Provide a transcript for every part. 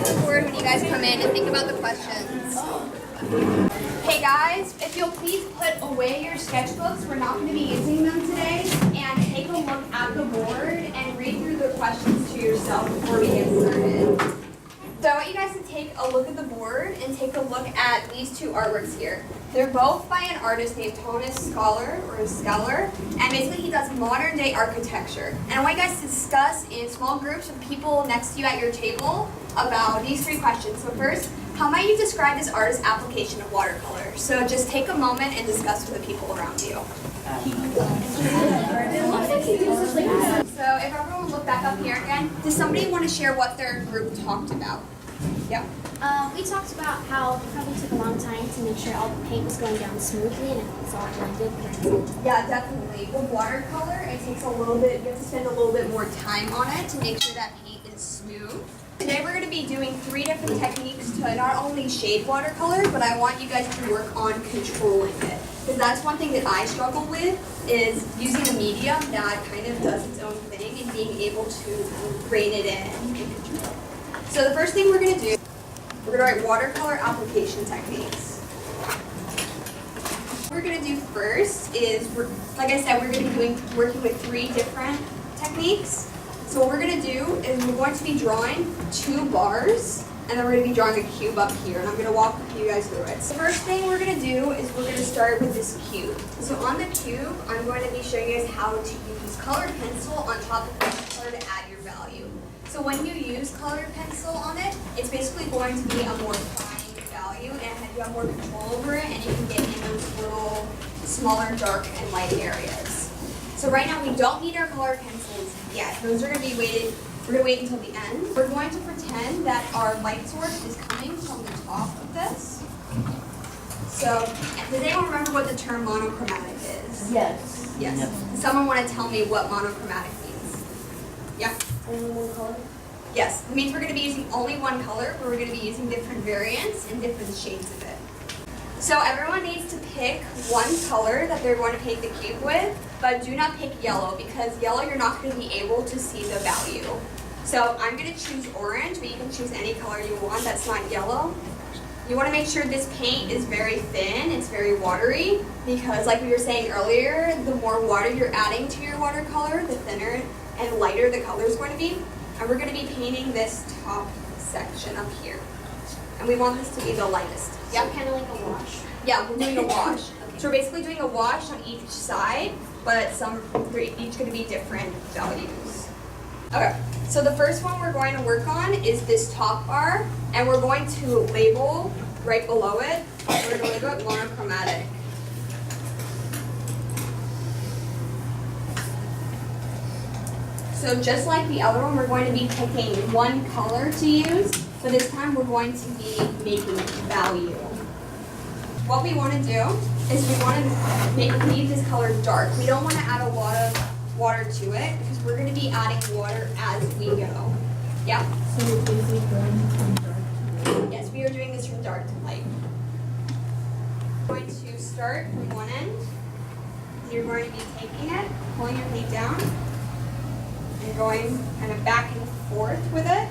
at the board when you guys come in and think about the questions. Hey guys, if you'll please put away your sketchbooks, we're not going to be using them today, and take a look at the board and read through the questions to yourself before we get started. So I want you guys to take a look at the board and take a look at these two artworks here. They're both by an artist named Thomas Scholar, and basically he does modern day architecture. And I want you guys to discuss in small groups with people next to you at your table about these three questions. So first, how might you describe this artist's application of watercolor? So just take a moment and discuss with the people around you. So if everyone will look back up here again, does somebody want to share what their group talked about? Yeah. We talked about how it probably took a long time to make sure all the paint was going down smoothly and it was all blended. Yeah, definitely. With watercolor, it takes a little bit, you have to spend a little bit more time on it to make sure that paint is smooth. Today we're going to be doing 3 different techniques to not only shade watercolor, but I want you guys to work on controlling it. Because that's one thing that I struggle with, is using a medium that kind of does its own thing and being able to rein it in and control. So the first thing we're going to do, we're going to write watercolor application techniques. What we're going to do first is, like I said, we're going to be working with 3 different techniques. So what we're going to do is we're going to be drawing 2 bars, and then we're going to be drawing a cube up here, and I'm going to walk you guys through it. So the first thing we're going to do is we're going to start with this cube. So on the cube, I'm going to be showing you guys how to use colored pencil on top of watercolor to add your value. So when you use colored pencil on it, it's basically going to be a more fine value, and you have more control over it, and you can get in those little smaller dark and light areas. So right now we don't need our colored pencils yet. Those are going to be weighted. We're going to wait until the end. We're going to pretend that our light source is coming from the top of this. So does anyone remember what the term monochromatic is? Yes. Yes. Does someone want to tell me what monochromatic means? Yeah? Only one color? Yes. It means we're going to be using only one color, but we're going to be using different variants and different shades of it. So everyone needs to pick one color that they're going to paint the cube with, but do not pick yellow, because yellow you're not going to be able to see the value. So I'm going to choose orange, but you can choose any color you want that's not yellow. You want to make sure this paint is very thin, it's very watery, because like we were saying earlier, the more water you're adding to your watercolor, the thinner and lighter the color is going to be. And we're going to be painting this top section up here. And we want this to be the lightest. Yeah, kind of like a wash. Yeah, we're doing a wash. So we're basically doing a wash on each side, but they're each going to be different values. Okay, so the first one we're going to work on is this top bar, and we're going to label right below it. We're going to label it monochromatic. So just like the other one, we're going to be picking one color to use, but this time we're going to be making value. What we want to do is we want to leave this color dark. We don't want to add a lot of water to it, because we're going to be adding water as we go. Yeah? So you're basically going from dark to light? Yes, we are doing this from dark to light. We're going to start from one end. You're going to be taking it, pulling your paint down, and going kind of back and forth with it.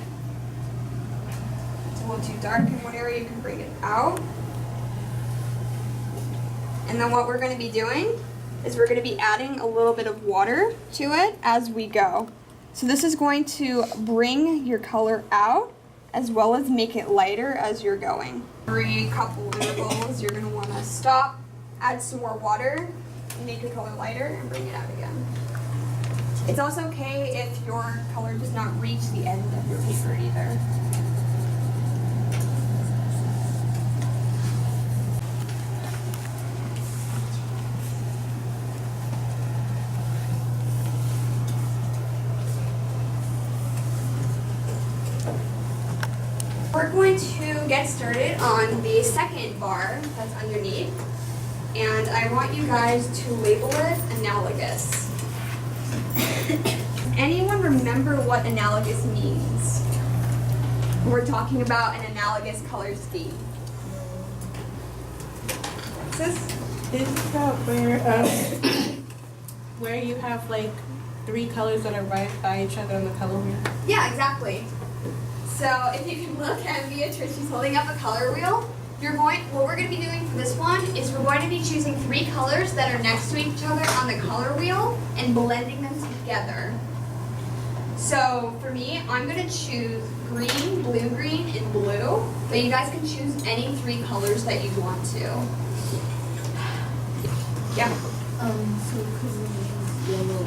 It's a little too dark in one area, you can bring it out. And then what we're going to be doing is we're going to be adding a little bit of water to it as we go. So this is going to bring your color out as well as make it lighter as you're going. Every couple intervals, you're going to want to stop, add some more water, and make your color lighter, and bring it out again. It's also okay if your color does not reach the end of your paper either. We're going to get started on the second bar that's underneath, and I want you guys to label it analogous. Anyone remember what analogous means? We're talking about an analogous color scheme. What's this? Is that where you have like 3 colors that are right by each other on the color wheel? Yeah, exactly. So if you can look at Beatrice, she's holding up a color wheel. What we're going to be doing for this one is we're going to be choosing 3 colors that are next to each other on the color wheel and blending them together. So for me, I'm going to choose green, blue-green, and blue. But you guys can choose any 3 colors that you want to. Yeah. So could we use yellow?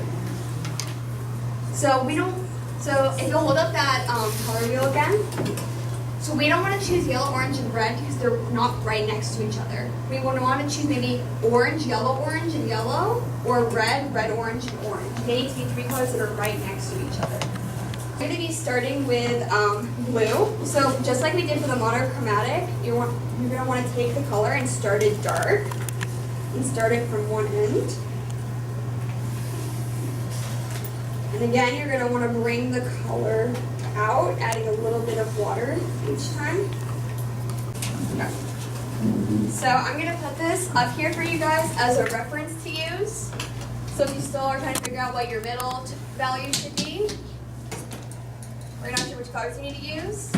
So if you'll hold up that color wheel again. So we don't want to choose yellow, orange, and red because they're not right next to each other. We want to choose maybe orange, and yellow, or red, orange, and orange. They need to be 3 colors that are right next to each other. We're going to be starting with blue. So just like we did for the monochromatic, you're going to want to take the color and start it dark. And start it from one end. And again, you're going to want to bring the color out, adding a little bit of water each time. Okay. So I'm going to put this up here for you guys as a reference to use. So if you still are trying to figure out what your middle value should be, or you're not sure which colors you need to use,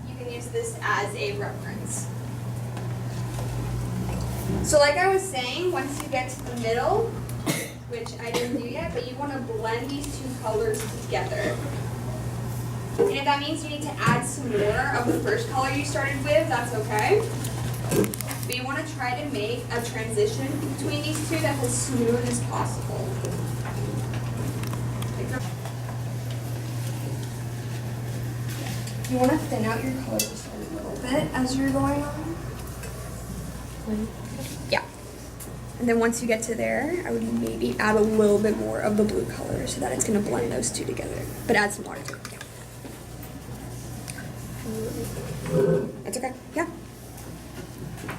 you can use this as a reference. So like I was saying, once you get to the middle, which I didn't do yet, but you want to blend these 2 colors together. And if that means you need to add some more of the first color you started with, that's okay. But you want to try to make a transition between these 2 that's as smooth as possible. You want to thin out your color just a little bit as you're going on. Yeah. And then once you get to there, I would maybe add a little bit more of the blue color so that it's going to blend those 2 together. But add some water to it. That's okay. Yeah.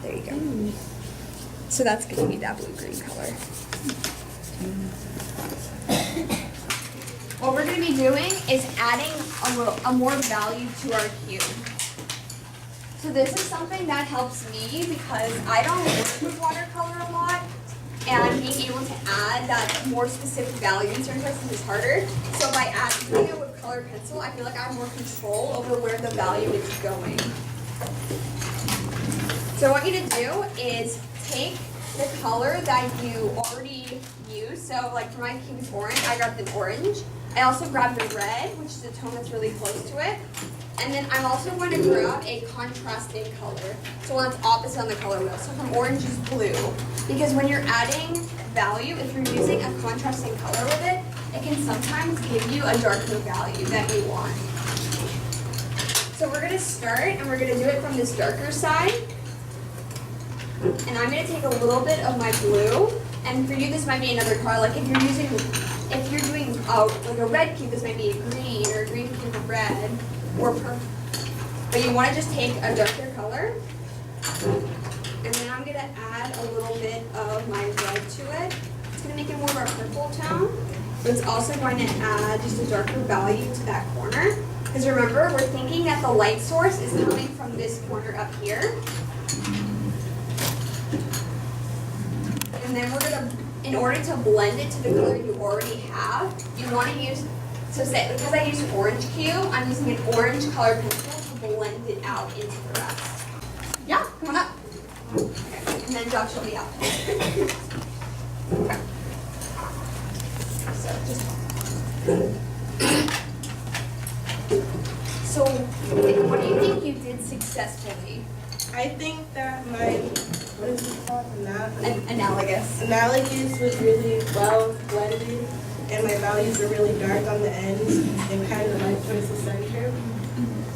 There you go. So that's going to be that blue-green color. What we're going to be doing is adding a more value to our cube. So this is something that helps me because I don't work with watercolor a lot, and being able to add that more specific value in certain places is harder. So by doing it with colored pencil, I feel like I have more control over where the value is going. So what I want you to do is take the color that you already used. So like for my cube's orange, I grabbed an orange. I also grabbed a red, which is a tone that's really close to it. And then I'm also going to grab a contrasting color. So one that's opposite on the color wheel. So from orange is blue. Because when you're adding value, if you're using a contrasting color with it, it can sometimes give you a darker value that you want. So we're going to start and we're going to do it from this darker side. And I'm going to take a little bit of my blue. And for you, this might be another color. Like if you're doing like a red cube, this might be a green, or a green cube of red, or purple. But you want to just take a darker color. And then I'm going to add a little bit of my red to it. It's going to make it more of a purple tone. But it's also going to add just a darker value to that corner. Because remember, we're thinking that the light source is coming from this corner up here. And then we're going to, in order to blend it to the color you already have, you want to use, so say, because I used an orange cube, I'm using an orange colored pencil to blend it out into the rest. Yeah, come on up. Okay. And then Josh will be out. Okay. So So what do you think you did successfully? I think that my, what is it called? Analogous was really well blended, and my values were really dark on the ends and kind of light towards the center.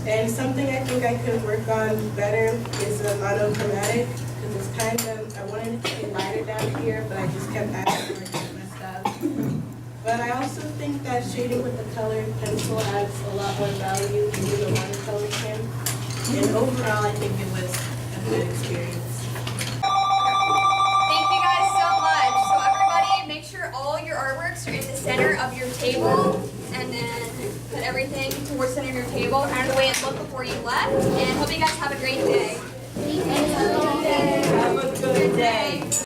And something I think I could work on better is the monochromatic, because it's kind of, I wanted it to be lighter down here, but I just kept adding more and messed up. But I also think that shading with the colored pencil adds a lot more value than the watercolor can. And overall, I think it was a good experience. Thank you guys so much. So everybody, make sure all your artworks are in the center of your table, and then put everything towards the center of your table, kind of the way it looked before you left. And hope you guys have a great day. Have a good day.